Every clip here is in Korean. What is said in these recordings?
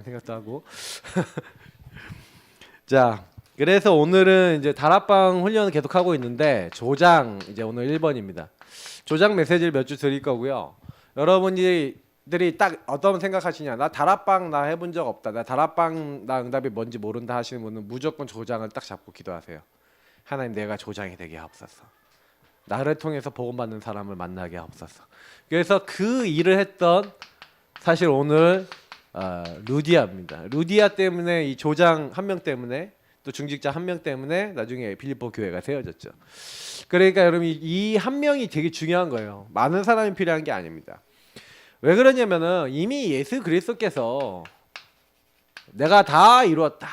생각도 하고. 자, 그래서 오늘은 이제 다락방 훈련을 계속 하고 있는데 조장 이제 오늘 1번입니다. 조장 메시지를 몇 줄 드릴 거고요. 여러분들이 딱 어떤 생각하시냐? 나 다락방 나 해본 적 없다. 나 다락방 나 응답이 뭔지 모른다 하시는 분은 무조건 조장을 딱 잡고 기도하세요. 하나님, 내가 조장이 되게 하옵소서. 나를 통해서 복음받는 사람을 만나게 하옵소서. 그래서 그 일을 했던 사실 오늘 루디아입니다. 루디아 때문에 이 조장 한 명 때문에 또 중직자 한 명 때문에 나중에 빌립보 교회가 세워졌죠. 그러니까 여러분 이 한 명이 되게 중요한 거예요. 많은 사람이 필요한 게 아닙니다. 왜 그러냐면은 이미 예수 그리스도께서 내가 다 이루었다.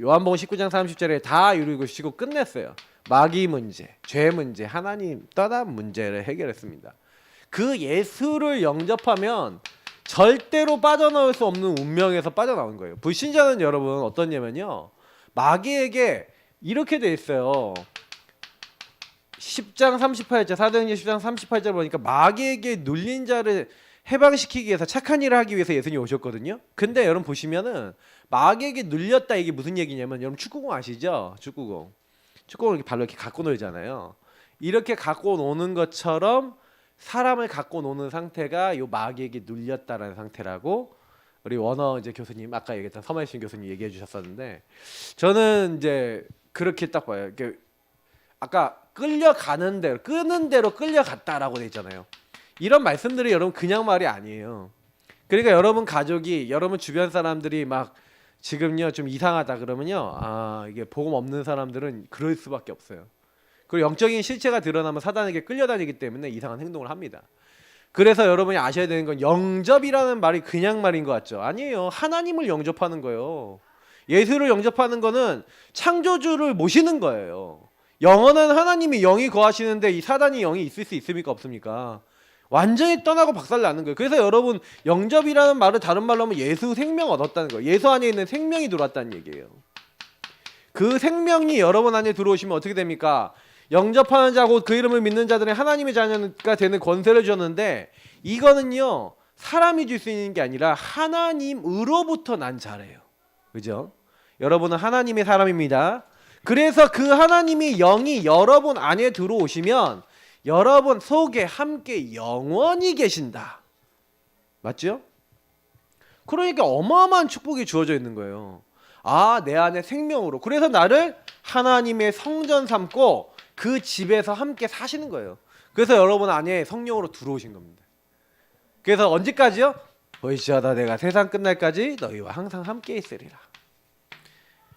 요한복음 19장 30절에 다 이루시고 끝냈어요. 마귀 문제, 죄 문제, 하나님 떠난 문제를 해결했습니다. 그 예수를 영접하면 절대로 빠져나올 수 없는 운명에서 빠져나온 거예요. 불신자는 여러분 어떠냐면요, 마귀에게 이렇게 돼 있어요. 10장 38절, 사도행전 10장 38절 보니까 마귀에게 눌린 자를 해방시키기 위해서 착한 일을 하기 위해서 예수님이 오셨거든요. 근데 여러분 보시면은 마귀에게 눌렸다, 이게 무슨 얘기냐면, 여러분 축구공 아시죠? 축구공을 이렇게 발로 이렇게 갖고 놀잖아요. 이렇게 갖고 노는 것처럼 사람을 갖고 노는 상태가 요 마귀에게 눌렸다라는 상태라고 우리 원어 이제 교수님, 아까 얘기했던 서마이신 교수님 얘기해 주셨었는데, 저는 이제 그렇게 딱 봐요. 이렇게 아까 끌려가는 대로, 끄는 대로 끌려갔다라고 돼 있잖아요. 이런 말씀들이 여러분 그냥 말이 아니에요. 그러니까 여러분 가족이, 여러분 주변 사람들이 막 지금요 좀 이상하다 그러면요, 이게 복음 없는 사람들은 그럴 수밖에 없어요. 그리고 영적인 실체가 드러나면 사단에게 끌려다니기 때문에 이상한 행동을 합니다. 그래서 여러분이 아셔야 되는 건, 영접이라는 말이 그냥 말인 것 같죠? 아니에요. 하나님을 영접하는 거예요. 예수를 영접하는 거는 창조주를 모시는 거예요. 영원한 하나님이 영이 거하시는데 이 사단이 영이 있을 수 있습니까? 없습니까? 완전히 떠나고 박살나는 거예요. 그래서 여러분, 영접이라는 말을 다른 말로 하면 예수 생명 얻었다는 거예요. 예수 안에 있는 생명이 들어왔다는 얘기예요. 그 생명이 여러분 안에 들어오시면 어떻게 됩니까? 영접하는 자고 그 이름을 믿는 자들은 하나님의 자녀가 되는 권세를 주었는데, 이거는요 사람이 줄 수 있는 게 아니라 하나님으로부터 난 자래요. 그죠? 여러분은 하나님의 사람입니다. 그래서 그 하나님의 영이 여러분 안에 들어오시면 여러분 속에 함께 영원히 계신다. 맞죠? 그러니까 어마어마한 축복이 주어져 있는 거예요. 내 안에 생명으로. 그래서 나를 하나님의 성전 삼고 그 집에서 함께 사시는 거예요. 그래서 여러분 안에 성령으로 들어오신 겁니다. 그래서 언제까지요? 보이시하다 내가 세상 끝날까지 너희와 항상 함께 있으리라.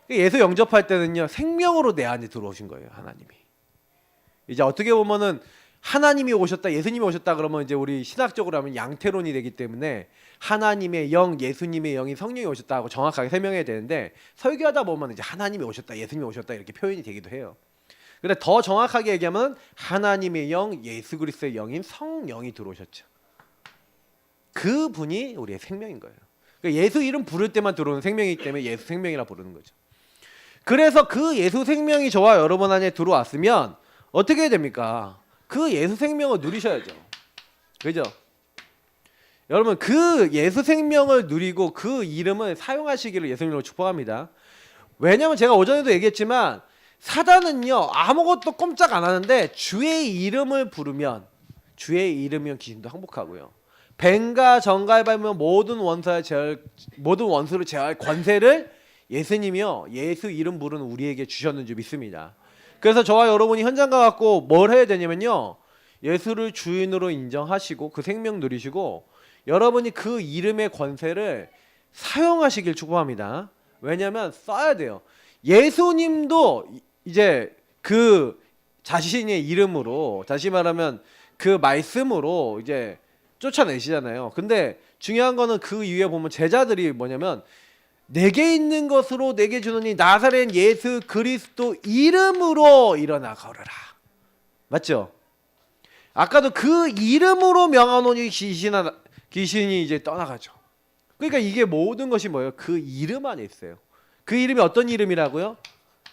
예수 영접할 때는요 생명으로 내 안에 들어오신 거예요. 하나님이. 이제 어떻게 보면은 하나님이 오셨다, 예수님이 오셨다 그러면 이제 우리 신학적으로 하면 양태론이 되기 때문에 하나님의 영, 예수님의 영이 성령이 오셨다 하고 정확하게 설명해야 되는데, 설교하다 보면 이제 하나님이 오셨다, 예수님이 오셨다 이렇게 표현이 되기도 해요. 근데 더 정확하게 얘기하면 하나님의 영, 예수 그리스도의 영인 성령이 들어오셨죠. 그 분이 우리의 생명인 거예요. 그러니까 예수 이름 부를 때만 들어오는 생명이기 때문에 예수 생명이라 부르는 거죠. 그래서 그 예수 생명이 저와 여러분 안에 들어왔으면 어떻게 해야 됩니까? 그 예수 생명을 누리셔야죠. 그죠? 여러분 그 예수 생명을 누리고 그 이름을 사용하시기를 예수님으로 축복합니다. 왜냐하면 제가 오전에도 얘기했지만 사단은요 아무것도 꼼짝 안 하는데 주의 이름을 부르면, 주의 이름이면 귀신도 항복하고요, 뱀과 정갈 밟으면 모든 원수를 제어할 권세를 예수님이요 예수 이름 부르는 우리에게 주셨는 줄 믿습니다. 그래서 저와 여러분이 현장 가갖고 뭘 해야 되냐면요, 예수를 주인으로 인정하시고 그 생명 누리시고 여러분이 그 이름의 권세를 사용하시길 축복합니다. 왜냐하면 써야 돼요. 예수님도 이제 그 자신의 이름으로, 다시 말하면 그 말씀으로 이제 쫓아내시잖아요. 근데 중요한 거는 그 이후에 보면 제자들이 뭐냐면, 내게 있는 것으로 내게 주노니 나사렛 예수 그리스도 이름으로 일어나 걸으라. 맞죠? 아까도 그 이름으로 명하노니 귀신이 이제 떠나가죠. 그러니까 이게 모든 것이 뭐예요? 그 이름 안에 있어요. 그 이름이 어떤 이름이라고요?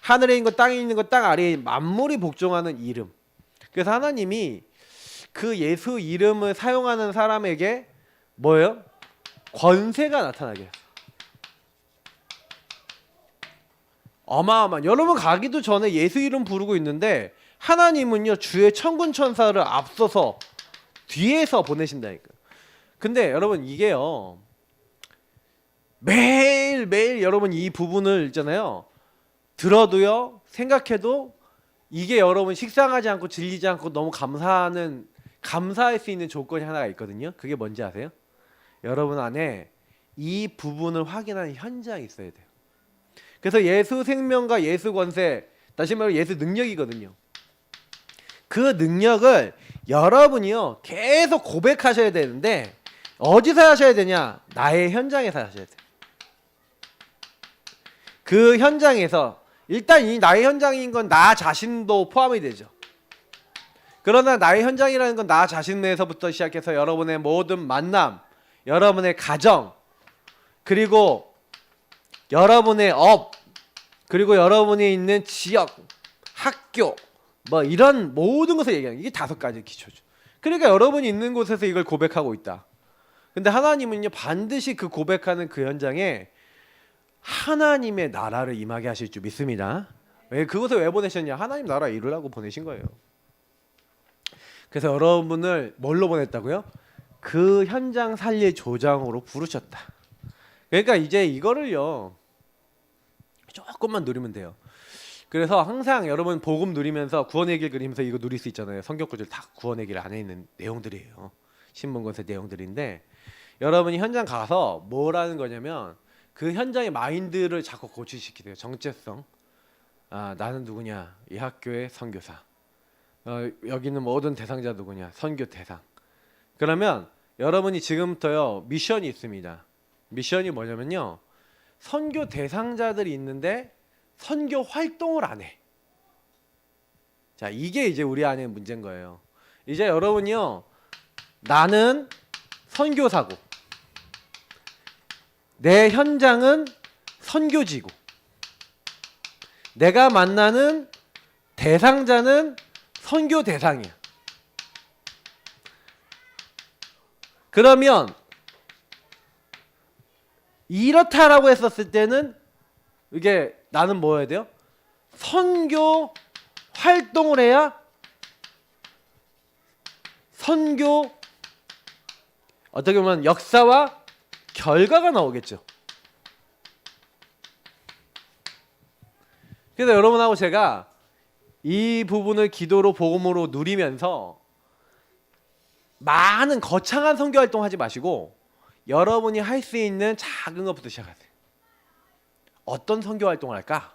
하늘에 있는 것, 땅에 있는 것, 땅 아래에 만물이 복종하는 이름. 그래서 하나님이 그 예수 이름을 사용하는 사람에게 뭐예요? 권세가 나타나게 해요. 어마어마한, 여러분 가기도 전에 예수 이름 부르고 있는데 하나님은요 주의 천군 천사를 앞서서 뒤에서 보내신다니까. 근데 여러분 이게요 매일매일 여러분 이 부분을 있잖아요 들어도요 생각해도 이게 여러분 식상하지 않고 질리지 않고 너무 감사할 수 있는 조건이 하나가 있거든요. 그게 뭔지 아세요? 여러분 안에 이 부분을 확인하는 현장이 있어야 돼요. 그래서 예수 생명과 예수 권세, 다시 말해 예수 능력이거든요. 그 능력을 여러분이요 계속 고백하셔야 되는데 어디서 하셔야 되냐? 나의 현장에서 하셔야 돼요. 그 현장에서 일단 이 나의 현장인 건 나 자신도 포함이 되죠. 그러나 나의 현장이라는 건 나 자신에서부터 시작해서 여러분의 모든 만남, 여러분의 가정, 그리고 여러분의 업, 그리고 여러분이 있는 지역, 학교, 뭐 이런 모든 것을 얘기하는 이게 5가지 기초죠. 그러니까 여러분이 있는 곳에서 이걸 고백하고 있다. 근데 하나님은요 반드시 그 고백하는 그 현장에 하나님의 나라를 임하게 하실 줄 믿습니다. 왜 그것을 왜 보내셨냐? 하나님 나라 이루려고 보내신 거예요. 그래서 여러분을 뭘로 보냈다고요? 그 현장 살릴 조장으로 부르셨다. 그러니까 이제 이거를요 조금만 누리면 돼요. 그래서 항상 여러분 복음 누리면서 구원의 길 그리면서 이거 누릴 수 있잖아요. 성경 구절 다 구원의 길 안에 있는 내용들이에요. 신문권세 내용들인데 여러분이 현장 가서 뭐라는 거냐면 그 현장의 마인드를 자꾸 고취시키세요. 정체성. 아 나는 누구냐? 이 학교의 선교사. 여기 있는 모든 대상자 누구냐? 선교 대상. 그러면 여러분이 지금부터요 미션이 있습니다. 미션이 뭐냐면요 선교 대상자들이 있는데 선교 활동을 안 해. 자 이게 이제 우리 안에 문제인 거예요. 이제 여러분이요 나는 선교사고 내 현장은 선교지고 내가 만나는 대상자는 선교 대상이야. 그러면 이렇다라고 했었을 때는 이게 나는 뭐 해야 돼요? 선교 활동을 해야 선교 어떻게 보면 역사와 결과가 나오겠죠. 그래서 여러분하고 제가 이 부분을 기도로 복음으로 누리면서 많은 거창한 선교 활동 하지 마시고 여러분이 할 수 있는 작은 것부터 시작하세요. 어떤 선교 활동을 할까?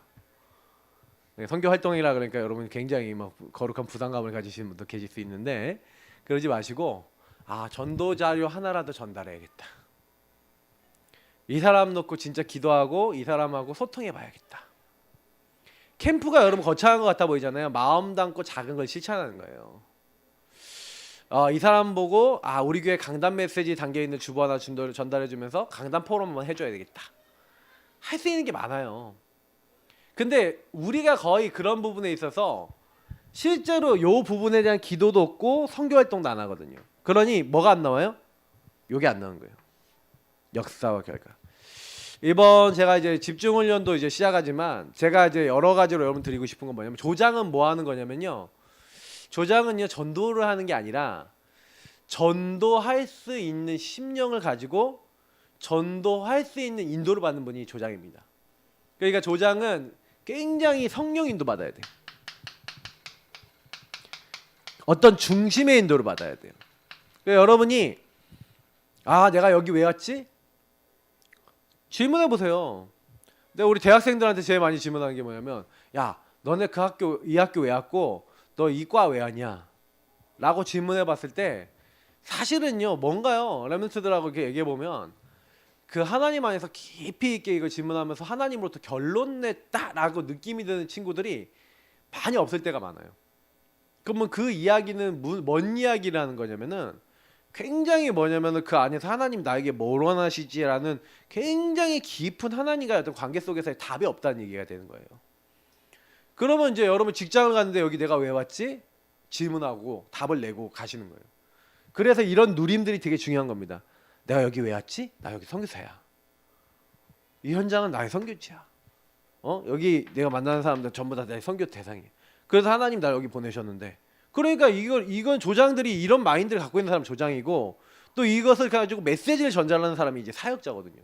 선교 활동이라 그러니까 여러분 굉장히 막 거룩한 부담감을 가지시는 분도 계실 수 있는데 그러지 마시고 아 전도 자료 하나라도 전달해야겠다. 이 사람 놓고 진짜 기도하고 이 사람하고 소통해봐야겠다. 캠프가 여러분 거창한 것 같아 보이잖아요. 마음 담고 작은 걸 실천하는 거예요. 이 사람 보고 아 우리 교회 강단 메시지 담겨있는 주보 하나 전달해주면서 강단 포럼 한번 해줘야 되겠다. 할 수 있는 게 많아요. 근데 우리가 거의 그런 부분에 있어서 실제로 요 부분에 대한 기도도 없고 선교 활동도 안 하거든요. 그러니 뭐가 안 나와요? 요게 안 나오는 거예요. 역사와 결과. 이번 제가 이제 집중 훈련도 이제 시작하지만 제가 이제 여러 가지로 여러분 드리고 싶은 건 뭐냐면 조장은 뭐 하는 거냐면요. 조장은요 전도를 하는 게 아니라 전도할 수 있는 심령을 가지고 전도할 수 있는 인도를 받는 분이 조장입니다. 그러니까 조장은 굉장히 성령 인도 받아야 돼요. 어떤 중심의 인도를 받아야 돼요. 그러니까 여러분이 아 내가 여기 왜 왔지? 질문해 보세요. 근데 우리 대학생들한테 제일 많이 질문하는 게 뭐냐면 야 너네 그 학교 이 학교 왜 왔고 너 이과 왜 왔냐? 라고 질문해 봤을 때 사실은요 뭔가요? 렘넌트들하고 이렇게 얘기해 보면 그 하나님 안에서 깊이 있게 이걸 질문하면서 하나님으로부터 결론 냈다라고 느낌이 드는 친구들이 많이 없을 때가 많아요. 그러면 그 이야기는 뭔 이야기라는 거냐면은 굉장히 뭐냐면은 그 안에서 하나님 나에게 뭘 원하시지라는 굉장히 깊은 하나님과의 어떤 관계 속에서의 답이 없다는 얘기가 되는 거예요. 그러면 이제 여러분 직장을 갔는데 여기 내가 왜 왔지? 질문하고 답을 내고 가시는 거예요. 그래서 이런 누림들이 되게 중요한 겁니다. 내가 여기 왜 왔지? 나 여기 선교사야. 이 현장은 나의 선교지야. 여기 내가 만나는 사람들 전부 다 내 선교 대상이에요. 그래서 하나님 날 여기 보내셨는데, 그러니까 이건 조장들이 이런 마인드를 갖고 있는 사람 조장이고, 또 이것을 가지고 메시지를 전달하는 사람이 이제 사역자거든요.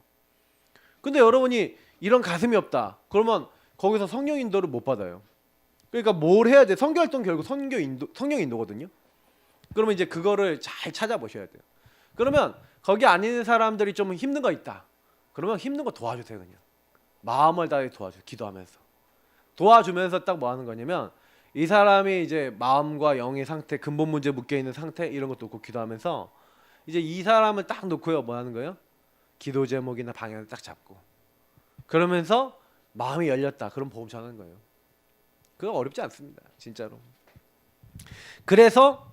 근데 여러분이 이런 가슴이 없다, 그러면 거기서 성령 인도를 못 받아요. 그러니까 뭘 해야 돼? 성교 활동 결국 성령 인도거든요. 그러면 이제 그거를 잘 찾아보셔야 돼요. 그러면 거기 안 있는 사람들이 좀 힘든 거 있다, 그러면 힘든 거 도와주세요. 그냥 마음을 다해 도와줘요. 기도하면서 도와주면서 딱 뭐 하는 거냐면, 이 사람이 이제 마음과 영의 상태, 근본 문제 묶여 있는 상태, 이런 것도 놓고 기도하면서 이제 이 사람을 딱 놓고요, 뭐 하는 거예요? 기도 제목이나 방향을 딱 잡고, 그러면서 마음이 열렸다, 그럼 복음 전하는 거예요. 그거 어렵지 않습니다, 진짜로. 그래서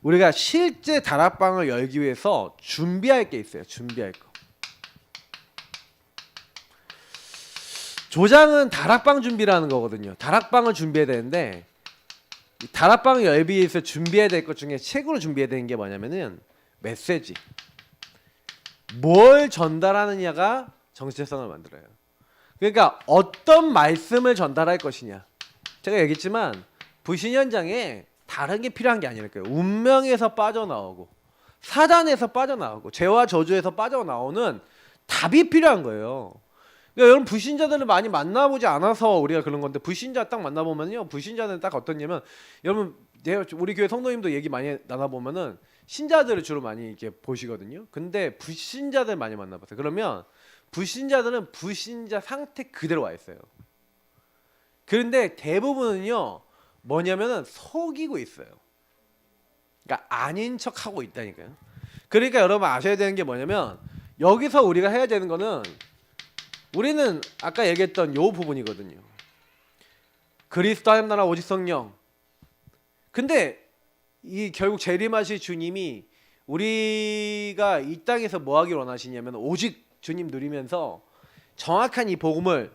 우리가 실제 다락방을 열기 위해서 준비할 게 있어요. 준비할 거. 조장은 다락방 준비라는 거거든요. 다락방을 준비해야 되는데, 이 다락방을 열기 위해서 준비해야 될 것 중에 책으로 준비해야 되는 게 뭐냐면은 메시지. 뭘 전달하느냐가 정체성을 만들어요. 그러니까 어떤 말씀을 전달할 것이냐. 제가 얘기했지만 부신 현장에 다른 게 필요한 게 아니라니까요. 운명에서 빠져나오고 사단에서 빠져나오고 죄와 저주에서 빠져나오는 답이 필요한 거예요. 그러니까 여러분, 불신자들을 많이 만나보지 않아서 우리가 그런 건데, 불신자 딱 만나보면요, 불신자는 딱 어떠냐면, 여러분 우리 교회 성도님도 얘기 많이 나눠보면은 신자들을 주로 많이 이렇게 보시거든요. 근데 불신자들 많이 만나봤어요. 그러면 불신자들은 불신자 상태 그대로 와 있어요. 그런데 대부분은요 뭐냐면은 속이고 있어요. 그러니까 아닌 척 하고 있다니까요. 그러니까 여러분 아셔야 되는 게 뭐냐면, 여기서 우리가 해야 되는 거는, 우리는 아까 얘기했던 요 부분이거든요. 그리스도 하나님 나라 오직 성령. 근데 이 결국 재림하실 주님이 우리가 이 땅에서 뭐 하길 원하시냐면, 오직 주님 누리면서 정확한 이 복음을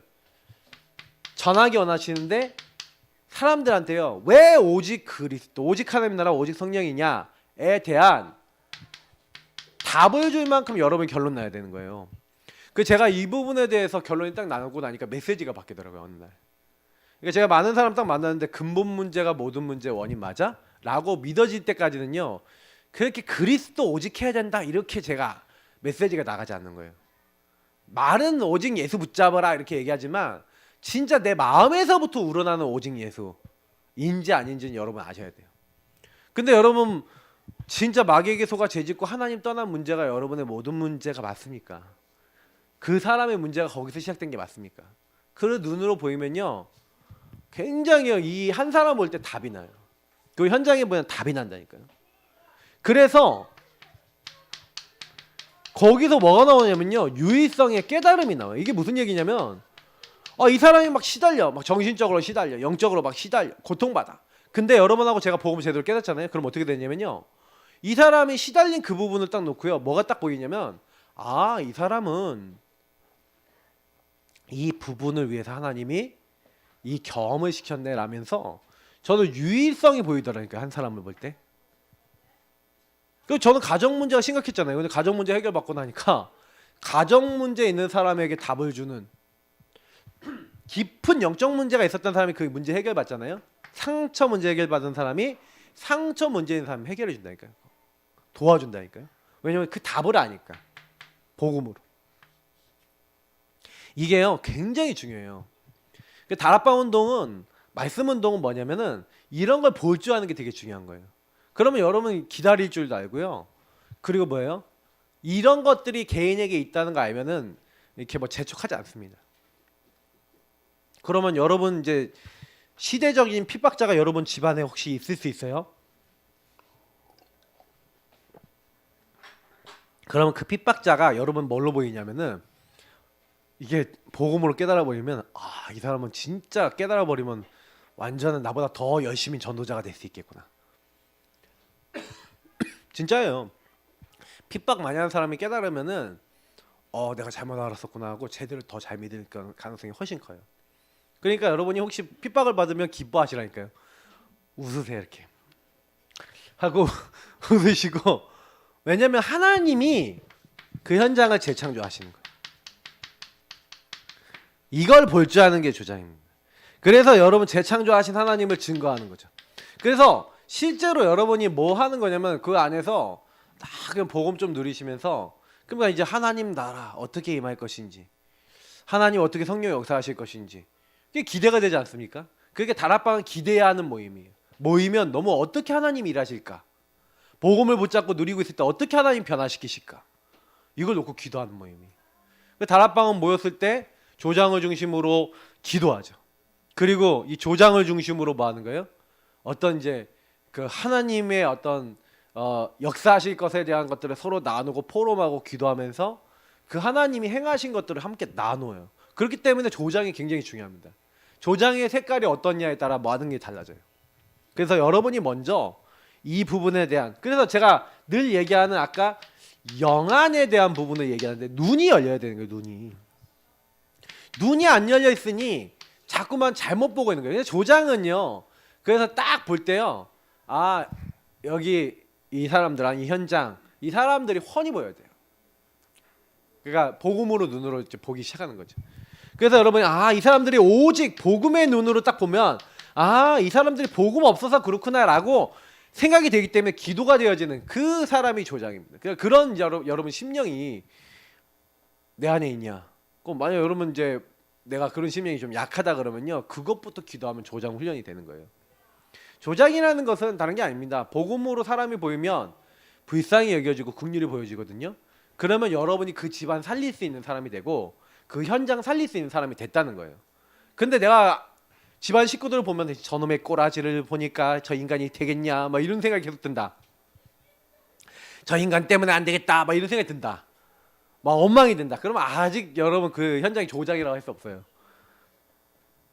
전하기 원하시는데, 사람들한테요, 왜 오직 그리스도, 오직 하나님 나라 오직 성령이냐에 대한 답을 줄 만큼 여러분 결론 나야 되는 거예요. 그 제가 이 부분에 대해서 결론이 딱 나누고 나니까 메시지가 바뀌더라고요, 어느 날. 그러니까 제가 많은 사람 딱 만났는데, 근본 문제가 모든 문제의 원인 맞아? 라고 믿어질 때까지는요, 그렇게 그리스도 오직 해야 된다 이렇게 제가 메시지가 나가지 않는 거예요. 말은 오직 예수 붙잡아라 이렇게 얘기하지만, 진짜 내 마음에서부터 우러나는 오직 예수인지 아닌지는 여러분 아셔야 돼요. 근데 여러분, 진짜 마귀에게 속아 죄짓고 하나님 떠난 문제가 여러분의 모든 문제가 맞습니까? 그 사람의 문제가 거기서 시작된 게 맞습니까? 그 눈으로 보이면요, 굉장히 이 한 사람 볼 때 답이 나요. 그 현장에 보면 답이 난다니까요. 그래서 거기서 뭐가 나오냐면요, 유의성의 깨달음이 나와요. 이게 무슨 얘기냐면, 이 사람이 막 시달려, 막 정신적으로 시달려, 영적으로 막 시달려, 고통받아. 근데 여러분하고 제가 복음을 제대로 깨닫잖아요. 그럼 어떻게 되냐면요, 이 사람이 시달린 그 부분을 딱 놓고요, 뭐가 딱 보이냐면, 이 사람은 이 부분을 위해서 하나님이 이 경험을 시켰네 라면서 저는 유일성이 보이더라니까요, 한 사람을 볼 때. 그리고 저는 가정 문제가 심각했잖아요. 근데 가정 문제 해결받고 나니까 가정 문제에 있는 사람에게 답을 주는, 깊은 영적 문제가 있었던 사람이 그 문제 해결받잖아요. 상처 문제 해결받은 사람이 상처 문제 있는 사람 해결해 준다니까요. 도와준다니까요. 왜냐면 그 답을 아니까, 복음으로. 이게요 굉장히 중요해요. 다락방 운동은, 말씀 운동은 뭐냐면은 이런 걸 볼 줄 아는 게 되게 중요한 거예요. 그러면 여러분 기다릴 줄도 알고요. 그리고 뭐예요? 이런 것들이 개인에게 있다는 거 알면은 이렇게 뭐 재촉하지 않습니다. 그러면 여러분 이제 시대적인 핍박자가 여러분 집안에 혹시 있을 수 있어요? 그러면 그 핍박자가 여러분 뭘로 보이냐면은, 이게 복음으로 깨달아 버리면, 이 사람은 진짜 깨달아 버리면 완전히 나보다 더 열심히 전도자가 될 수 있겠구나. 진짜예요. 핍박 많이 하는 사람이 깨달으면은 내가 잘못 알았었구나 하고 제대로 더 잘 믿을 가능성이 훨씬 커요. 그러니까 여러분이 혹시 핍박을 받으면 기뻐하시라니까요. 웃으세요, 이렇게 하고 웃으시고. 왜냐면 하나님이 그 현장을 재창조하시는 거예요. 이걸 볼 줄 아는 게 조장입니다. 그래서 여러분 재창조하신 하나님을 증거하는 거죠. 그래서 실제로 여러분이 뭐 하는 거냐면 그 안에서 딱 그냥 복음 좀 누리시면서 그러니까 이제 하나님 나라 어떻게 임할 것인지, 하나님 어떻게 성령 역사하실 것인지 그게 기대가 되지 않습니까? 그게 다락방은 기대해야 하는 모임이에요. 모이면 너무 어떻게 하나님 일하실까? 복음을 붙잡고 누리고 있을 때 어떻게 하나님 변화시키실까? 이걸 놓고 기도하는 모임이에요. 다락방은 모였을 때 조장을 중심으로 기도하죠. 그리고 이 조장을 중심으로 뭐 하는 거예요? 어떤 이제 그 하나님의 어떤 역사하실 것에 대한 것들을 서로 나누고 포럼하고 기도하면서 그 하나님이 행하신 것들을 함께 나눠요. 그렇기 때문에 조장이 굉장히 중요합니다. 조장의 색깔이 어떠냐에 따라 뭐 하는 게 달라져요. 그래서 여러분이 먼저 이 부분에 대한, 그래서 제가 늘 얘기하는 아까 영안에 대한 부분을 얘기하는데 눈이 열려야 되는 거예요. 눈이 안 열려 있으니 자꾸만 잘못 보고 있는 거예요. 조장은요, 그래서 딱 볼 때요, 아 여기 이 사람들, 이 현장, 이 사람들이 훤히 보여야 돼요. 그러니까 복음으로 눈으로 이제 보기 시작하는 거죠. 그래서 여러분이 이 사람들이 오직 복음의 눈으로 딱 보면 이 사람들이 복음 없어서 그렇구나라고 생각이 되기 때문에 기도가 되어지는 그 사람이 조장입니다. 그러니까 그런 여러분 심령이 내 안에 있냐? 꼭 만약 여러분 이제 내가 그런 심령이 좀 약하다 그러면요, 그것부터 기도하면 조장 훈련이 되는 거예요. 조장이라는 것은 다른 게 아닙니다. 복음으로 사람이 보이면 불쌍히 여겨지고 긍휼이 보여지거든요. 그러면 여러분이 그 집안 살릴 수 있는 사람이 되고 그 현장 살릴 수 있는 사람이 됐다는 거예요. 근데 내가 집안 식구들을 보면 저놈의 꼬라지를 보니까 저 인간이 되겠냐 막 이런 생각이 계속 든다. 저 인간 때문에 안 되겠다 막 이런 생각이 든다. 막 원망이 든다. 그러면 아직 여러분 그 현장이 조장이라고 할 수 없어요.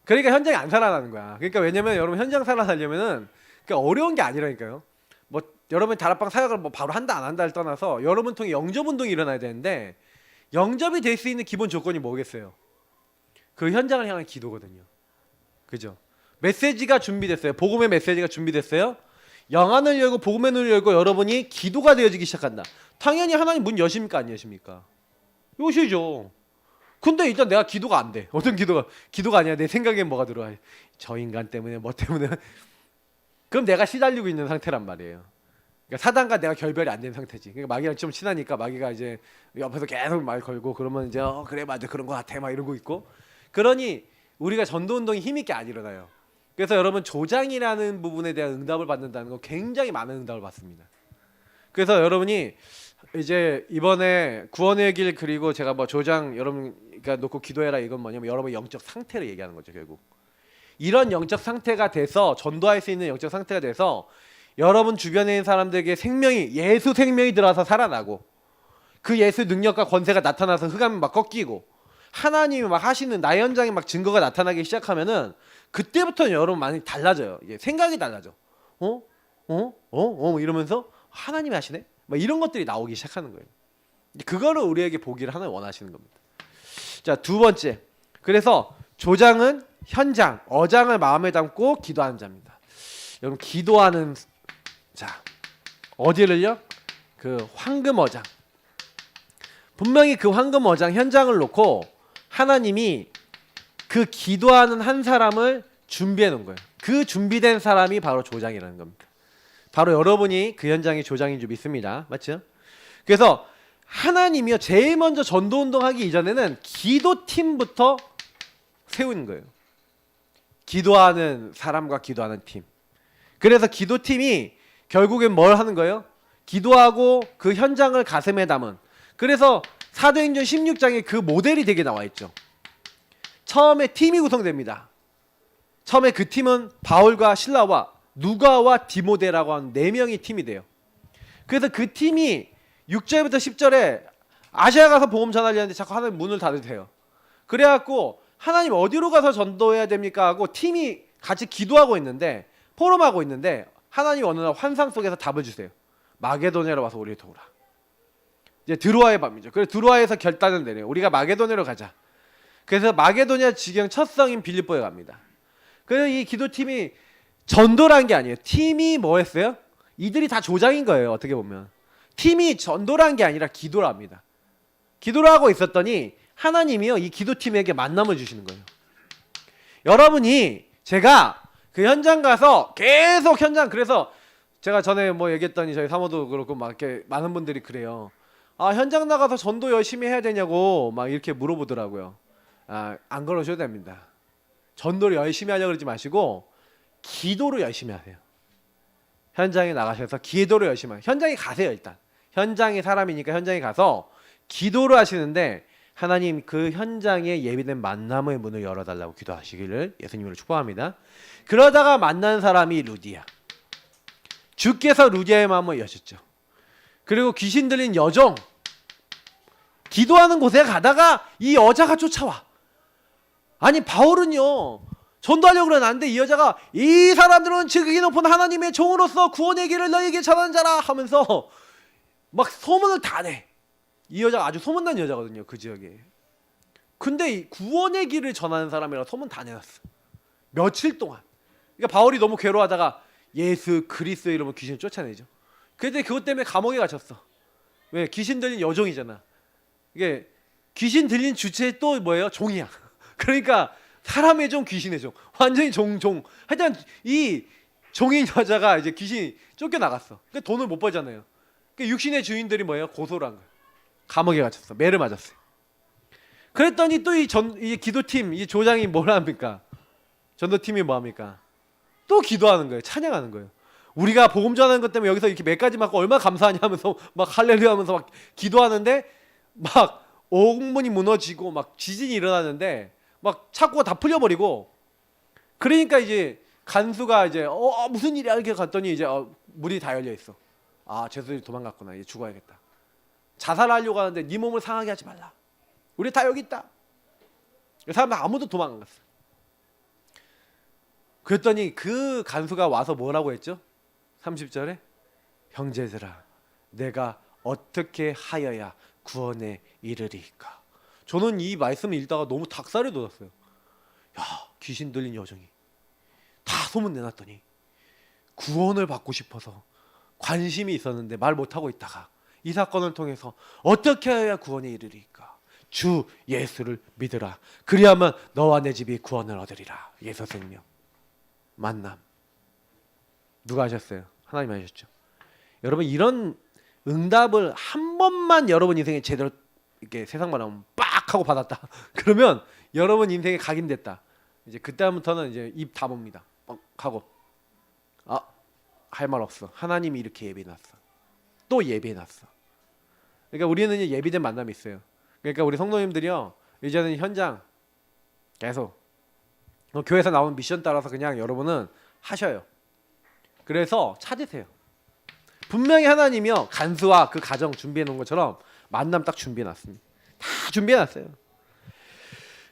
그러니까 현장이 안 살아나는 거야. 그러니까 왜냐면 여러분 현장 살아나려면은 어려운 게 아니라니까요. 뭐 여러분 다락방 사역을 뭐 바로 한다 안 한다를 떠나서 여러분 통해 영접 운동이 일어나야 되는데, 영접이 될 수 있는 기본 조건이 뭐겠어요? 그 현장을 향한 기도거든요. 그죠? 메시지가 준비됐어요. 복음의 메시지가 준비됐어요. 영안을 열고 복음의 눈을 열고 여러분이 기도가 되어지기 시작한다. 당연히 하나님 문 여십니까 안 여십니까? 여시죠. 근데 일단 내가 기도가 안 돼. 어떤 기도가 아니야. 내 생각에 뭐가 들어와. 저 인간 때문에 뭐 때문에. 그럼 내가 시달리고 있는 상태란 말이에요. 그러니까 사단과 내가 결별이 안 된 상태지. 그러니까 마귀랑 좀 친하니까 마귀가 이제 옆에서 계속 말 걸고 그러면 이제 그래 맞아 그런 거 같아 막 이러고 있고. 그러니 우리가 전도 운동이 힘 있게 안 일어나요. 그래서 여러분 조장이라는 부분에 대한 응답을 받는다는 건 굉장히 많은 응답을 받습니다. 그래서 여러분이 이제 이번에 구원의 길, 그리고 제가 뭐 조장 여러분가 놓고 기도해라 이건 뭐냐면 여러분 영적 상태를 얘기하는 거죠. 결국 이런 영적 상태가 돼서 전도할 수 있는 영적 상태가 돼서 여러분 주변에 있는 사람들에게 생명이, 예수 생명이 들어와서 살아나고 그 예수 능력과 권세가 나타나서 흑암이 막 꺾이고 하나님이 막 하시는 나의 현장에 막 증거가 나타나기 시작하면은 그때부터는 여러분 많이 달라져요. 생각이 달라져. 이러면서 하나님이 하시네? 막 이런 것들이 나오기 시작하는 거예요. 그거를 우리에게 보기를 하나님 원하시는 겁니다. 자, 두 번째. 그래서 조장은 현장, 어장을 마음에 담고 기도하는 자입니다. 여러분 기도하는 자, 어디를요? 그 황금 어장. 분명히 그 황금 어장 현장을 놓고 하나님이 그 기도하는 한 사람을 준비해 놓은 거예요. 그 준비된 사람이 바로 조장이라는 겁니다. 바로 여러분이 그 현장의 조장인 줄 믿습니다. 맞죠? 그래서 하나님이요, 제일 먼저 전도운동 하기 이전에는 기도팀부터 세우는 거예요. 기도하는 사람과 기도하는 팀. 그래서 기도팀이 결국엔 뭘 하는 거예요? 기도하고 그 현장을 가슴에 담은. 그래서 사도행전 16장에 그 모델이 되게 나와 있죠. 처음에 팀이 구성됩니다. 처음에 그 팀은 바울과 실라와 누가와 디모데라고 하는 4명이 팀이 돼요. 그래서 그 팀이 6절부터 10절에 아시아 가서 복음 전하려는데 자꾸 하나님 문을 닫으세요. 그래갖고 하나님 어디로 가서 전도해야 됩니까 하고 팀이 같이 기도하고 있는데, 포럼하고 있는데 하나님이 어느 날 환상 속에서 답을 주세요. 마게도냐로 와서 우리 도우라. 이제 드로아의 밤이죠. 그래서 드로아에서 결단을 내려요. 우리가 마게도냐로 가자. 그래서 마게도냐 지경 첫 성인 빌립보에 갑니다. 그래서 이 기도팀이 전도란 게 아니에요. 팀이 뭐 했어요? 이들이 다 조장인 거예요. 어떻게 보면 팀이 전도란 게 아니라 기도랍니다. 기도를 하고 있었더니 하나님이요 이 기도팀에게 만남을 주시는 거예요. 여러분이 제가 그 현장 가서 계속 현장 그래서 제가 전에 뭐 얘기했더니 저희 사모도 그렇고 막 이렇게 많은 분들이 그래요. 아 현장 나가서 전도 열심히 해야 되냐고 막 이렇게 물어보더라고요. 안 그러셔도 됩니다. 전도를 열심히 하려고 그러지 마시고 기도를 열심히 하세요. 현장에 나가셔서 기도를 열심히 하세요. 현장에 가세요. 일단 현장에 사람이니까 현장에 가서 기도를 하시는데 하나님 그 현장에 예비된 만남의 문을 열어달라고 기도하시기를 예수님으로 축복합니다. 그러다가 만난 사람이 루디아. 주께서 루디아의 마음을 여셨죠. 그리고 귀신 들린 여종 기도하는 곳에 가다가 이 여자가 쫓아와. 아니 바울은요 전도하려고 그러는데 이 여자가 이 사람들은 지극히 높은 하나님의 종으로서 구원의 길을 너희에게 전하는 자라 하면서 막 소문을 다 내. 이 여자가 아주 소문난 여자거든요 그 지역에. 근데 이 구원의 길을 전하는 사람이라 소문 다 내놨어 며칠 동안. 그러니까 바울이 너무 괴로워하다가 예수 그리스도 이러면 귀신을 쫓아내죠. 근데 그것 때문에 감옥에 갇혔어. 왜? 귀신 들린 여종이잖아. 이게 귀신 들린 주체 또 뭐예요? 종이야. 그러니까 사람의 종, 귀신의 종, 완전히 종. 하여튼 이 종인 여자가 이제 귀신이 쫓겨나갔어. 그러니까 돈을 못 벌잖아요. 그러니까 육신의 주인들이 뭐예요? 고소를 한 거예요. 감옥에 갇혔어. 매를 맞았어요. 그랬더니 또 이 기도팀, 이 조장이 뭘 합니까? 전도팀이 뭐 합니까? 또 기도하는 거예요. 찬양하는 거예요. 우리가 복음 전하는 것 때문에 여기서 이렇게 매까지 맞고 얼마나 감사하냐 하면서 막 할렐루야 하면서 막 기도하는데 막 옥문이 무너지고 막 지진이 일어나는데 막 창고가 다 풀려버리고 그러니까 이제 간수가 이제 무슨 일이야 이렇게 갔더니 이제 문이 다 열려 있어. 아 죄수들이 도망갔구나. 이제 죽어야겠다. 자살하려고 하는데 네 몸을 상하게 하지 말라. 우리 다 여기 있다. 사람들 아무도 도망 안 갔어. 그랬더니 그 간수가 와서 뭐라고 했죠? 30절에 형제들아 내가 어떻게 하여야 구원에 이르리까. 저는 이 말씀을 읽다가 너무 닭살이 돋았어요. 야 귀신 들린 여종이 다 소문 내놨더니 구원을 받고 싶어서 관심이 있었는데 말 못하고 있다가 이 사건을 통해서 어떻게 해야 구원에 이르리까. 주 예수를 믿으라. 그리하면 너와 내 집이 구원을 얻으리라. 예수 생명 만남. 누가 하셨어요? 하나님 하셨죠. 여러분 이런 응답을 한 번만 여러분 인생에 제대로 이렇게 세상 말하면 빡 하고 받았다. 그러면 여러분 인생에 각인됐다. 이제 그다음부터는 이제 입 다뭅니다. 뻥 하고 할 말 없어. 하나님이 이렇게 예비해놨어. 또 예비해놨어. 그러니까 우리는 예비된 만남이 있어요. 그러니까 우리 성도님들이요 이제는 현장 계속 교회에서 나온 미션 따라서 그냥 여러분은 하셔요. 그래서 찾으세요. 분명히 하나님이요 간수와 그 가정 준비해 놓은 것처럼 만남 딱 준비해 놨습니다. 다 준비해 놨어요.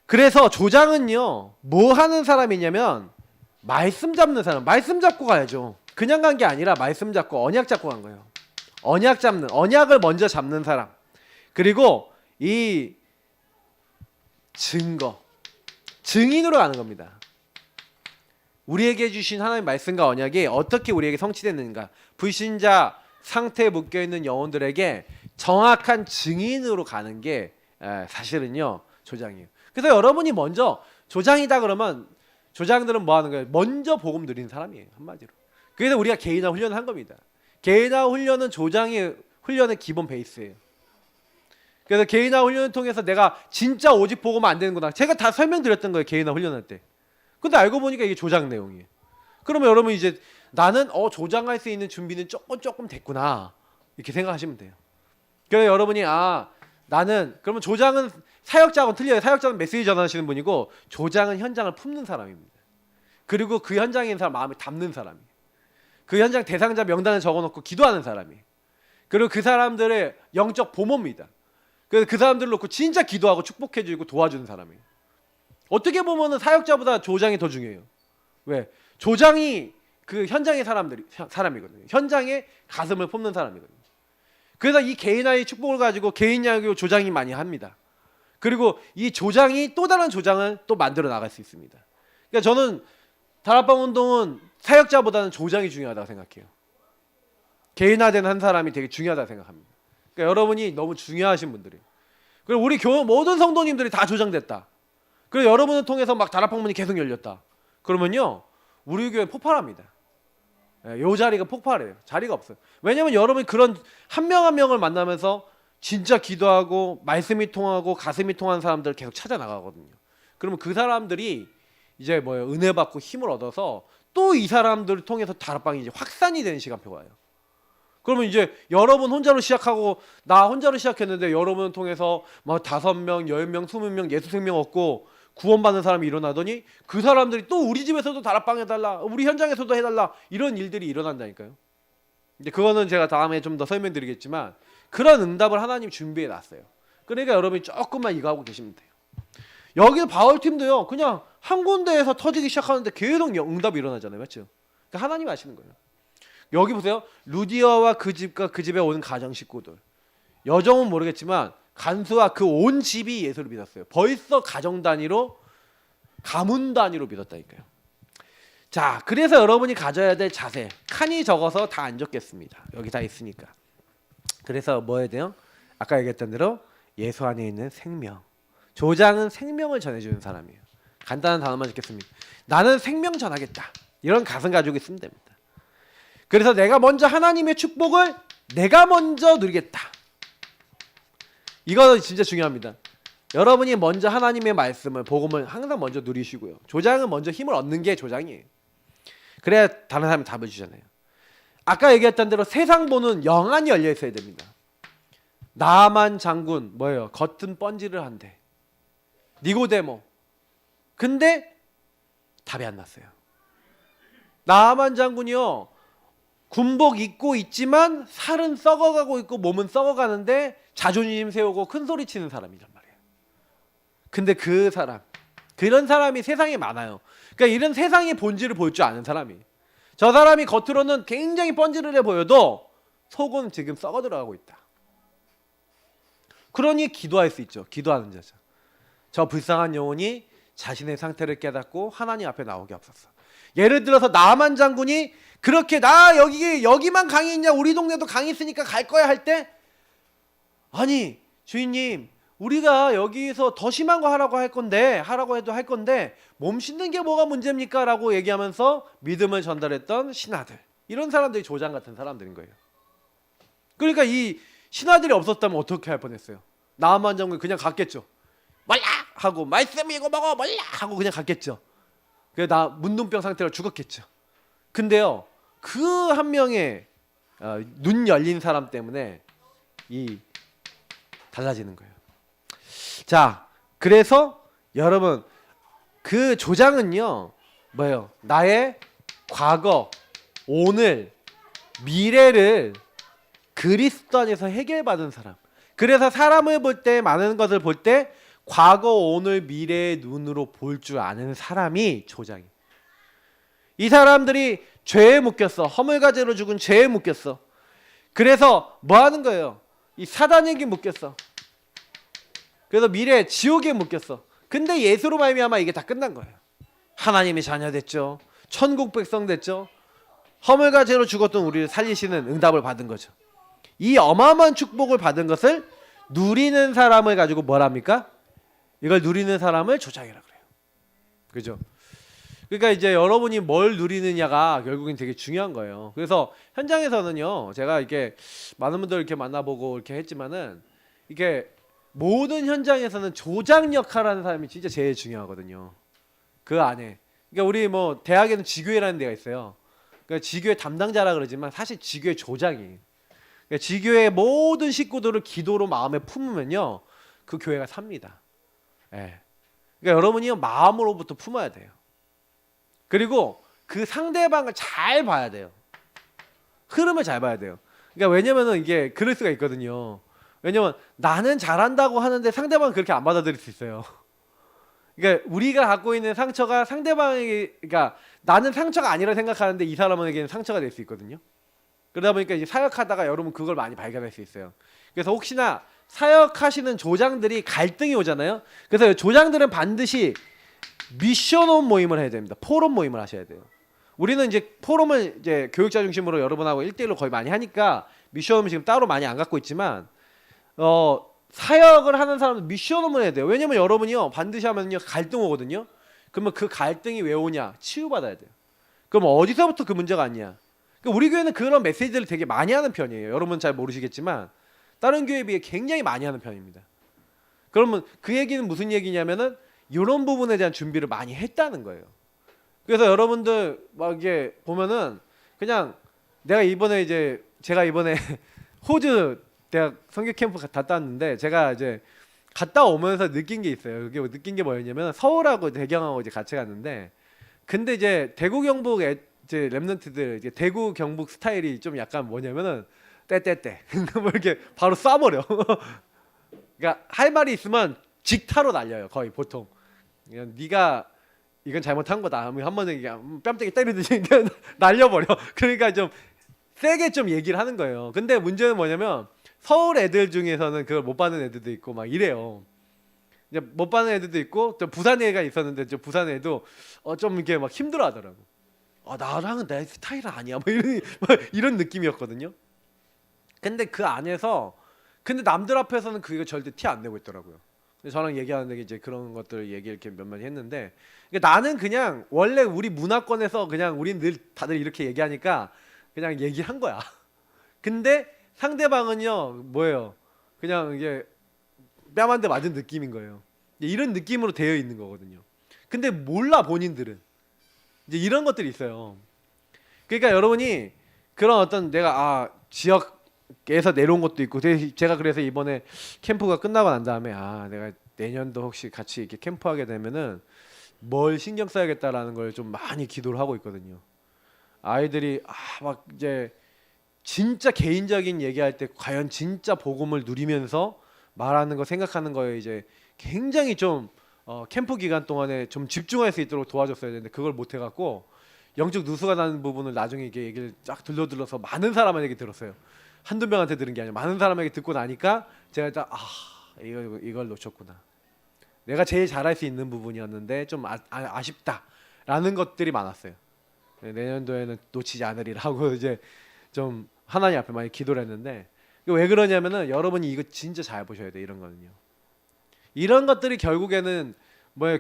그래서 조장은요 뭐 하는 사람이냐면 말씀 잡는 사람. 말씀 잡고 가야죠. 그냥 간 게 아니라 말씀 잡고 언약 잡고 간 거예요. 언약 잡는, 언약을 먼저 잡는 사람. 그리고 이 증거, 증인으로 가는 겁니다. 우리에게 주신 하나님의 말씀과 언약이 어떻게 우리에게 성취됐는가. 불신자 상태에 묶여있는 영혼들에게 정확한 증인으로 가는 게 사실은요 조장이에요. 그래서 여러분이 먼저 조장이다 그러면 조장들은 뭐 하는 거예요? 먼저 복음 누리는 사람이에요. 한마디로. 그래서 우리가 개인화 훈련을 한 겁니다. 개인화 훈련은 조장의 훈련의 기본 베이스예요. 그래서 개인화 훈련을 통해서 내가 진짜 오직 복음은 안 되는구나. 제가 다 설명드렸던 거예요. 개인화 훈련할 때. 근데 알고 보니까 이게 조장 내용이에요. 그러면 여러분 이제 나는 조장할 수 있는 준비는 조금 됐구나. 이렇게 생각하시면 돼요. 그래서 여러분이 나는 그러면 조장은 사역자하고는 틀려요. 사역자는 메시지 전하시는 분이고 조장은 현장을 품는 사람입니다. 그리고 그 현장에 있는 사람 마음에 담는 사람이에요. 그 현장 대상자 명단을 적어놓고 기도하는 사람이에요. 그리고 그 사람들의 영적 보모입니다. 그래서 그 사람들을 놓고 진짜 기도하고 축복해주고 도와주는 사람이에요. 어떻게 보면은 사역자보다 조장이 더 중요해요. 왜? 조장이 그 현장의 사람이거든요. 현장의 가슴을 품는 사람이거든요. 그래서 이 개인화의 축복을 가지고 개인야교 조장이 많이 합니다. 그리고 이 조장이 또 다른 조장을 또 만들어 나갈 수 있습니다. 그러니까 저는 다락방 운동은 사역자보다는 조장이 중요하다고 생각해요. 개인화된 한 사람이 되게 중요하다고 생각합니다. 그러니까 여러분이 너무 중요하신 분들이에요. 그리고 우리 교회 모든 성도님들이 다 조장됐다. 그리고 여러분을 통해서 막 다락방문이 계속 열렸다. 그러면요 우리 교회 폭발합니다. 요 자리가 폭발해요. 자리가 없어요. 왜냐면 여러분이 그런 한 명 한 명을 만나면서 진짜 기도하고 말씀이 통하고 가슴이 통하는 사람들을 계속 찾아 나가거든요. 그러면 그 사람들이 이제 뭐예요? 은혜 받고 힘을 얻어서 또 이 사람들을 통해서 다락방이 이제 확산이 되는 시간표가 와요. 그러면 이제 여러분 혼자로 시작하고 나 혼자로 시작했는데 여러분을 통해서 막 5명, 10명, 20명, 60명 얻고 구원받는 사람이 일어나더니 그 사람들이 또 우리 집에서도 다락방 해달라, 우리 현장에서도 해달라, 이런 일들이 일어난다니까요. 근데 그거는 제가 다음에 좀 더 설명드리겠지만 그런 응답을 하나님 준비해 놨어요. 그러니까 여러분이 조금만 이거 하고 계시면 돼요. 여기 바울팀도요 그냥 한 군데에서 터지기 시작하는데 계속 응답이 일어나잖아요. 맞죠? 그러니까 하나님 아시는 거예요. 여기 보세요. 루디어와 그 집과 그 집에 온 가정 식구들, 여정은 모르겠지만 간수와 그 온 집이 예수를 믿었어요. 벌써 가정 단위로, 가문 단위로 믿었다니까요. 자, 그래서 여러분이 가져야 될 자세, 칸이 적어서 다 안 적겠습니다. 여기 다 있으니까. 그래서 뭐 해야 돼요? 아까 얘기했던 대로 예수 안에 있는 생명. 조장은 생명을 전해주는 사람이에요. 간단한 단어만 적겠습니다. 나는 생명 전하겠다. 이런 가슴 가지고 있으면 됩니다. 그래서 내가 먼저 하나님의 축복을 내가 먼저 누리겠다. 이거는 진짜 중요합니다. 여러분이 먼저 하나님의 말씀을, 복음을 항상 먼저 누리시고요. 조장은 먼저 힘을 얻는 게 조장이에요. 그래야 다른 사람이 답을 주잖아요. 아까 얘기했던 대로 세상 보는 영안이 열려 있어야 됩니다. 나만 장군 뭐예요? 겉은 번지를 한대. 니고데모. 근데 답이 안 났어요. 나만 장군이요. 군복 입고 있지만 살은 썩어가고 있고 몸은 썩어가는데 자존심 세우고 큰 소리 치는 사람이란 말이에요. 근데 그 사람, 그런 사람이 세상에 많아요. 그러니까 이런 세상의 본질을 볼 줄 아는 사람이, 저 사람이 겉으로는 굉장히 번지르르해 보여도 속은 지금 썩어 들어가고 있다. 그러니 기도할 수 있죠. 기도하는 자죠. 저 불쌍한 영혼이 자신의 상태를 깨닫고 하나님 앞에 나오게 없었어. 예를 들어서 나만 장군이 그렇게 나 여기만 강이 있냐, 우리 동네도 강이 있으니까 갈 거야 할 때, 아니 주인님 우리가 여기서 더 심한 거 하라고 해도 할 건데 몸 씻는 게 뭐가 문제입니까? 라고 얘기하면서 믿음을 전달했던 신하들, 이런 사람들이 조장 같은 사람들인 거예요. 그러니까 이 신하들이 없었다면 어떻게 할 뻔했어요? 나만 장군 그냥 갔겠죠. 몰라 하고 말씀 이거 먹어 몰라 하고 그냥 갔겠죠. 그래서 나 문둥병 상태로 죽었겠죠. 근데요 그 한 명의 눈 열린 사람 때문에 이 달라지는 거예요. 자, 그래서 여러분 그 조장은요 뭐예요? 나의 과거, 오늘, 미래를 그리스도 안에서 해결받은 사람. 그래서 사람을 볼 때, 많은 것을 볼 때 과거, 오늘, 미래의 눈으로 볼 줄 아는 사람이 조장이에요. 이 사람들이 죄에 묶였어. 허물과제로 죽은 죄에 묶였어. 그래서 뭐 하는 거예요? 이 사단에게 묶였어. 그래서 미래 지옥에 묶였어. 근데 예수로 말미암아 이게 다 끝난 거예요. 하나님의 자녀 됐죠. 천국 백성 됐죠. 허물과제로 죽었던 우리를 살리시는 응답을 받은 거죠. 이 어마어마한 축복을 받은 것을 누리는 사람을 가지고 뭐랍니까? 이걸 누리는 사람을 조장이라 그래요. 그죠? 그러니까 이제 여러분이 뭘 누리느냐가 결국엔 되게 중요한 거예요. 그래서 현장에서는요, 제가 이렇게 많은 분들 이렇게 만나보고 이렇게 했지만은 이게 모든 현장에서는 조장 역할하는 사람이 진짜 제일 중요하거든요. 그 안에. 그러니까 우리 뭐 대학에는 지교회라는 데가 있어요. 그러니까 지교회 담당자라 그러지만 사실 지교회 조장이에요. 그러니까 지교회 모든 식구들을 기도로 마음에 품으면요, 그 교회가 삽니다. 예. 그러니까 여러분이 마음으로부터 품어야 돼요. 그리고 그 상대방을 잘 봐야 돼요. 흐름을 잘 봐야 돼요. 그러니까 왜냐면은 이게 그럴 수가 있거든요. 왜냐면 나는 잘한다고 하는데 상대방은 그렇게 안 받아들일 수 있어요. 그러니까 우리가 갖고 있는 상처가 상대방에게, 그러니까 나는 상처가 아니라 생각하는데 이 사람에게는 상처가 될 수 있거든요. 그러다 보니까 이제 사역하다가 여러분 그걸 많이 발견할 수 있어요. 그래서 혹시나 사역하시는 조장들이 갈등이 오잖아요. 그래서 조장들은 반드시 미션홈 모임을 해야 됩니다. 포럼 모임을 하셔야 돼요. 우리는 이제 포럼을 이제 교육자 중심으로 여러분하고 1대1로 거의 많이 하니까 미션홈 지금 따로 많이 안 갖고 있지만 사역을 하는 사람은 미션을 해야 돼요. 왜냐면 여러분이요 반드시 하면요 갈등 오거든요. 그러면 그 갈등이 왜 오냐? 치유받아야 돼요. 그럼 어디서부터 그 문제가 왔냐? 그러니까 우리 교회는 그런 메시지를 되게 많이 하는 편이에요. 여러분 잘 모르시겠지만 다른 교회에 비해 굉장히 많이 하는 편입니다. 그러면 그 얘기는 무슨 얘기냐면은 이런 부분에 대한 준비를 많이 했다는 거예요. 그래서 여러분들 막 이게 보면은 그냥 제가 이번에 호주 대학 선교 캠프 갔다 왔는데 제가 이제 갔다 오면서 느낀 게 있어요. 그게 느낀 게 뭐였냐면 서울하고 대경하고 이제 같이 갔는데 근데 이제 대구 경북 이제 랩런트들 이제 대구 경북 스타일이 좀 약간 뭐냐면은 떼떼떼 뭐 이렇게 바로 쏴버려. 그러니까 할 말이 있으면 직타로 날려요. 거의 보통. 그냥 네가 이건 잘못한 거다. 한 번에 그냥 뺨때기 때리듯이 그냥 날려버려. 그러니까 좀 세게 좀 얘기를 하는 거예요. 근데 문제는 뭐냐면 서울 애들 중에서는 그걸 못 받는 애들도 있고 막 이래요. 이제 못 받는 애들도 있고 또 부산 애가 있었는데 저 부산 애도 좀 이렇게 막 힘들어하더라고. 나랑은 내 스타일은 아니야. 이런 느낌이었거든요. 근데 그 안에서 근데 남들 앞에서는 그거 절대 티 안 내고 있더라고요. 저랑 얘기하는데 이제 그런 것들 얘기 이렇게 몇 마디 했는데 그러니까 나는 그냥 원래 우리 문화권에서 그냥 우린 늘 다들 이렇게 얘기하니까 그냥 얘기한 거야. 근데 상대방은요 뭐예요? 그냥 이게 뺨 한 대 맞은 느낌인 거예요. 이런 느낌으로 되어 있는 거거든요. 근데 몰라 본인들은 이제 이런 것들이 있어요. 그러니까 여러분이 그런 어떤 내가 지역에서 내려온 것도 있고 제가 그래서 이번에 캠프가 끝나고 난 다음에 내가 내년도 혹시 같이 이렇게 캠프하게 되면은 뭘 신경 써야겠다라는 걸 좀 많이 기도를 하고 있거든요. 아이들이 막 이제 진짜 개인적인 얘기할 때 과연 진짜 복음을 누리면서 말하는 거 생각하는 거에 이제 굉장히 좀 캠프 기간 동안에 좀 집중할 수 있도록 도와줬어야 되는데 그걸 못 해갖고 영적 누수가 나는 부분을 나중에 이게 얘기를 쫙 들러서 많은 사람에게 들었어요. 한두 명한테 들은 게 아니라 많은 사람에게 듣고 나니까 제가 딱 이걸 놓쳤구나. 내가 제일 잘할 수 있는 부분이었는데 좀 아쉽다라는 것들이 많았어요. 내년도에는 놓치지 않으리라고 이제 좀 하나님 앞에 많이 기도를 했는데 왜 그러냐면은 여러분이 이거 진짜 잘 보셔야 돼. 이런 거는요. 이런 것들이 결국에는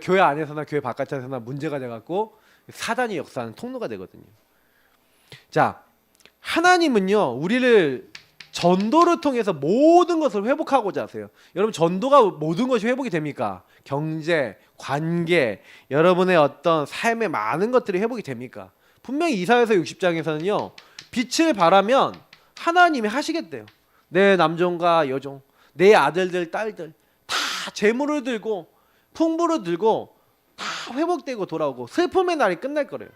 교회 안에서나 교회 바깥에서나 문제가 돼갖고 사단이 역사하는 통로가 되거든요. 자, 하나님은요 우리를 전도를 통해서 모든 것을 회복하고자 하세요. 여러분 전도가 모든 것이 회복이 됩니까? 경제, 관계, 여러분의 어떤 삶의 많은 것들이 회복이 됩니까? 분명히 이사야서 60장에서는요 빛을 발하면 하나님이 하시겠대요. 내 남종과 여종, 내 아들들, 딸들 다 재물을 들고 풍부를 들고 다 회복되고 돌아오고 슬픔의 날이 끝날 거래요.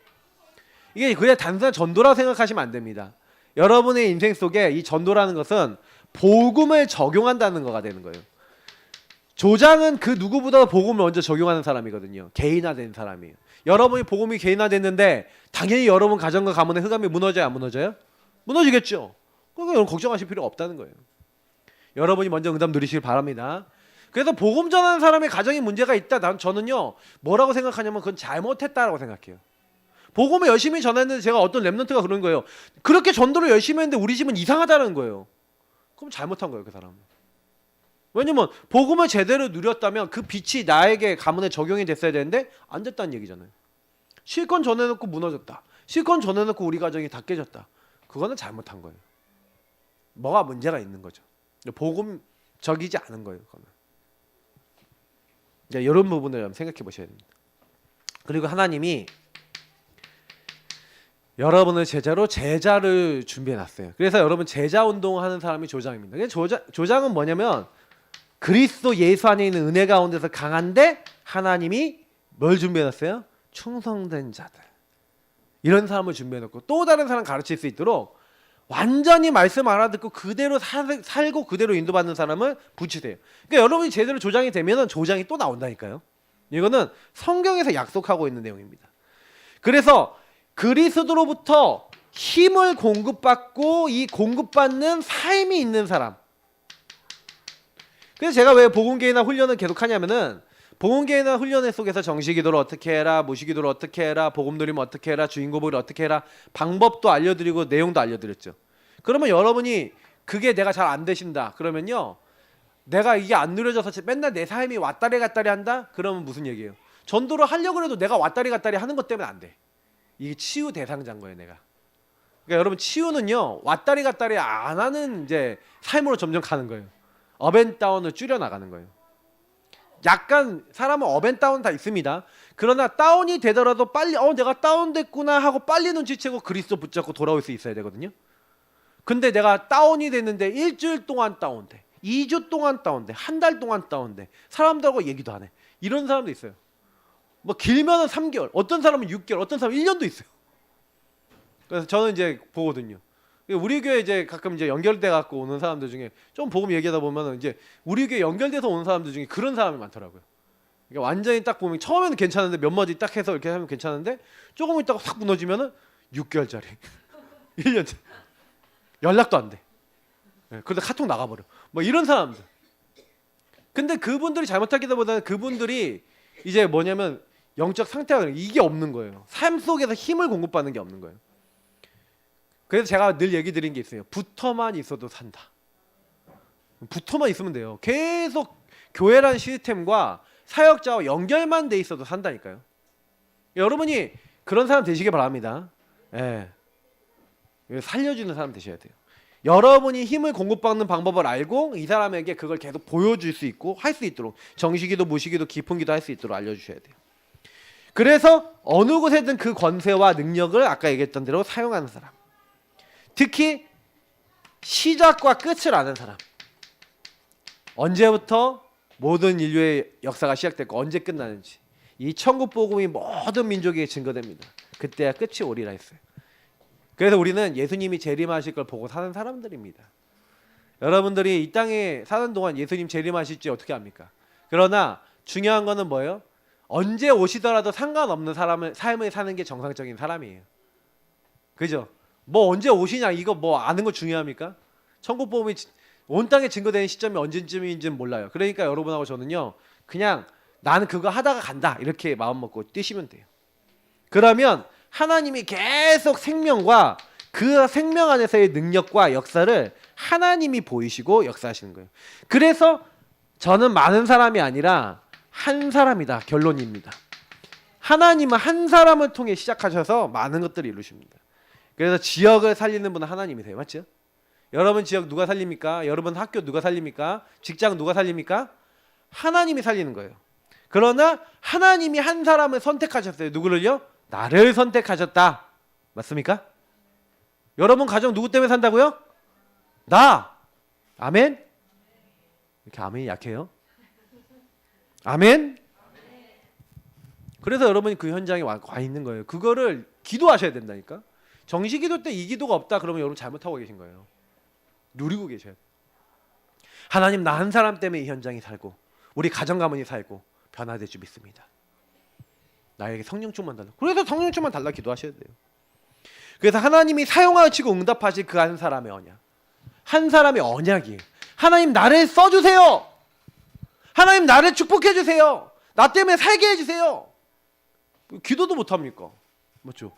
이게 그냥 단순한 전도라고 생각하시면 안 됩니다. 여러분의 인생 속에 이 전도라는 것은 복음을 적용한다는 거가 되는 거예요. 조장은 그 누구보다 복음을 먼저 적용하는 사람이거든요. 개인화된 사람이에요. 여러분이 복음이 개인화됐는데 당연히 여러분 가정과 가문의 흑암이 무너져요, 안 무너져요? 무너지겠죠. 그러니까 여러분 걱정하실 필요가 없다는 거예요. 여러분이 먼저 응답 누리시길 바랍니다. 그래서 복음 전하는 사람의 가정에 문제가 있다. 저는요 뭐라고 생각하냐면 그건 잘못했다라고 생각해요. 복음을 열심히 전했는데 제가 어떤 랩런트가 그런 거예요. 그렇게 전도를 열심히 했는데 우리 집은 이상하다는 거예요. 그럼 잘못한 거예요, 그 사람은. 왜냐면 복음을 제대로 누렸다면 그 빛이 나에게 가문에 적용이 됐어야 되는데 안 됐다는 얘기잖아요. 실컷 전해놓고 무너졌다. 실컷 전해놓고 우리 가정이 다 깨졌다. 그거는 잘못한 거예요. 뭐가 문제가 있는 거죠. 복음적이지 않은 거예요, 그거는. 이런 부분을 생각해 보셔야 됩니다. 그리고 하나님이 여러분을 제자를 준비해 놨어요. 그래서 여러분 제자 운동하는 사람이 조장입니다. 조장은 뭐냐면 그리스도 예수 안에 있는 은혜 가운데서 강한데 하나님이 뭘 준비해 놨어요? 충성된 자들. 이런 사람을 준비해 놓고 또 다른 사람 가르칠 수 있도록 완전히 말씀 알아듣고 그대로 살고 그대로 인도받는 사람을 붙이세요. 그러니까 여러분이 제대로 조장이 되면 조장이 또 나온다니까요. 이거는 성경에서 약속하고 있는 내용입니다. 그래서 그리스도로부터 힘을 공급받고 이 공급받는 삶이 있는 사람. 그래서 제가 왜 복음계회나 훈련을 계속 하냐면은 복음계회나 훈련 속에서 정식기도를 어떻게 해라, 무식기도를 어떻게 해라, 복음 누리면 어떻게 해라, 주인고백을 어떻게 해라 방법도 알려드리고 내용도 알려드렸죠. 그러면 여러분이 그게 내가 잘 안 되신다 그러면요 내가 이게 안 누려져서 맨날 내 삶이 왔다리 갔다리 한다? 그러면 무슨 얘기예요? 전도를 하려고 해도 내가 왔다리 갔다리 하는 것 때문에 안 돼. 이게 치유 대상자인 거예요, 내가. 그러니까 여러분 치유는요 왔다리 갔다리 안 하는 이제 삶으로 점점 가는 거예요. 업앤다운을 줄여 나가는 거예요. 약간 사람은 업앤다운 다 있습니다. 그러나 다운이 되더라도 빨리 내가 다운됐구나 하고 빨리 눈치채고 그리스도 붙잡고 돌아올 수 있어야 되거든요. 근데 내가 다운이 됐는데 일주일 동안 다운돼, 2주 동안 다운돼, 한 달 동안 다운돼, 사람들하고 얘기도 안 해. 이런 사람도 있어요. 뭐 길면은 3개월, 어떤 사람은 6개월, 어떤 사람은 1년도 있어요. 그래서 저는 이제 보거든요. 우리 교회 이제 가끔 이제 연결돼 갖고 오는 사람들 중에 좀 복음 얘기하다 보면은 이제 우리 교회 연결돼서 오는 사람들 중에 그런 사람이 많더라고요. 그러니까 완전히 딱 보면 처음에는 괜찮은데 몇 마디 딱 해서 이렇게 하면 괜찮은데 조금 있다가 확 무너지면은 6개월짜리, 1년짜리 연락도 안 돼. 그런데 카톡 나가버려. 뭐 이런 사람들. 근데 그분들이 잘못하기보다는 그분들이 이제 뭐냐면 영적 상태가 이게 없는 거예요. 삶 속에서 힘을 공급받는 게 없는 거예요. 그래서 제가 늘 얘기 드린 게 있어요. 붙어만 있어도 산다. 붙어만 있으면 돼요. 계속 교회라는 시스템과 사역자와 연결만 돼 있어도 산다니까요. 여러분이 그런 사람 되시길 바랍니다. 예. 살려주는 사람 되셔야 돼요. 여러분이 힘을 공급받는 방법을 알고 이 사람에게 그걸 계속 보여줄 수 있고 할 수 있도록 정식기도 무식기도 깊은 기도 할 수 있도록 알려주셔야 돼요. 그래서 어느 곳에든 그 권세와 능력을 아까 얘기했던 대로 사용하는 사람, 특히 시작과 끝을 아는 사람, 언제부터 모든 인류의 역사가 시작됐고 언제 끝나는지 이 천국 복음이 모든 민족에게 증거됩니다. 그때야 끝이 오리라 했어요. 그래서 우리는 예수님이 재림하실 걸 보고 사는 사람들입니다. 여러분들이 이 땅에 사는 동안 예수님 재림하실지 어떻게 합니까? 그러나 중요한 거는 뭐예요? 언제 오시더라도 상관없는 삶을 사는 게 정상적인 사람이에요. 그죠? 뭐 언제 오시냐 이거 뭐 아는 거 중요합니까? 천국 복음이 온 땅에 증거되는 시점이 언제쯤인지는 몰라요. 그러니까 여러분하고 저는요 그냥 나는 그거 하다가 간다 이렇게 마음 먹고 뛰시면 돼요. 그러면 하나님이 계속 생명과 그 생명 안에서의 능력과 역사를 하나님이 보이시고 역사하시는 거예요. 그래서 저는 많은 사람이 아니라 한 사람이다 결론입니다. 하나님은 한 사람을 통해 시작하셔서 많은 것들을 이루십니다. 그래서 지역을 살리는 분은 하나님이세요. 맞죠? 여러분 지역 누가 살립니까? 여러분 학교 누가 살립니까? 직장 누가 살립니까? 하나님이 살리는 거예요. 그러나 하나님이 한 사람을 선택하셨어요. 누구를요? 나를 선택하셨다. 맞습니까? 여러분 가정 누구 때문에 산다고요? 나. 아멘? 이렇게 아멘이 약해요? 아멘? 그래서 여러분이 그 현장에 와 있는 거예요. 그거를 기도하셔야 된다니까. 정시기도 때 이 기도가 없다 그러면 여러분 잘못하고 계신 거예요. 누리고 계셔야 돼요. 하나님 나 한 사람 때문에 이 현장이 살고 우리 가정 가문이 살고 변화될 줄 믿습니다. 나에게 성령 충만 달라. 그래서 성령 충만 달라 기도하셔야 돼요. 그래서 하나님이 사용하시고 응답하실 그 한 사람의 언약, 한 사람의 언약이에요. 하나님 나를 써주세요. 하나님 나를 축복해 주세요. 나 때문에 살게 해주세요. 기도도 못합니까? 맞죠?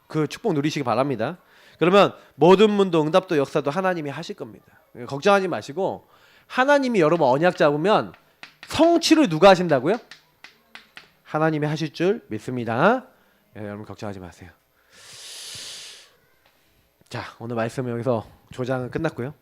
그 축복 누리시기 바랍니다. 그러면 모든 문도 응답도 역사도 하나님이 하실 겁니다. 걱정하지 마시고 하나님이 여러분 언약 잡으면 성취를 누가 하신다고요? 하나님이 하실 줄 믿습니다. 여러분 걱정하지 마세요. 자, 오늘 말씀은 여기서 조장은 끝났고요.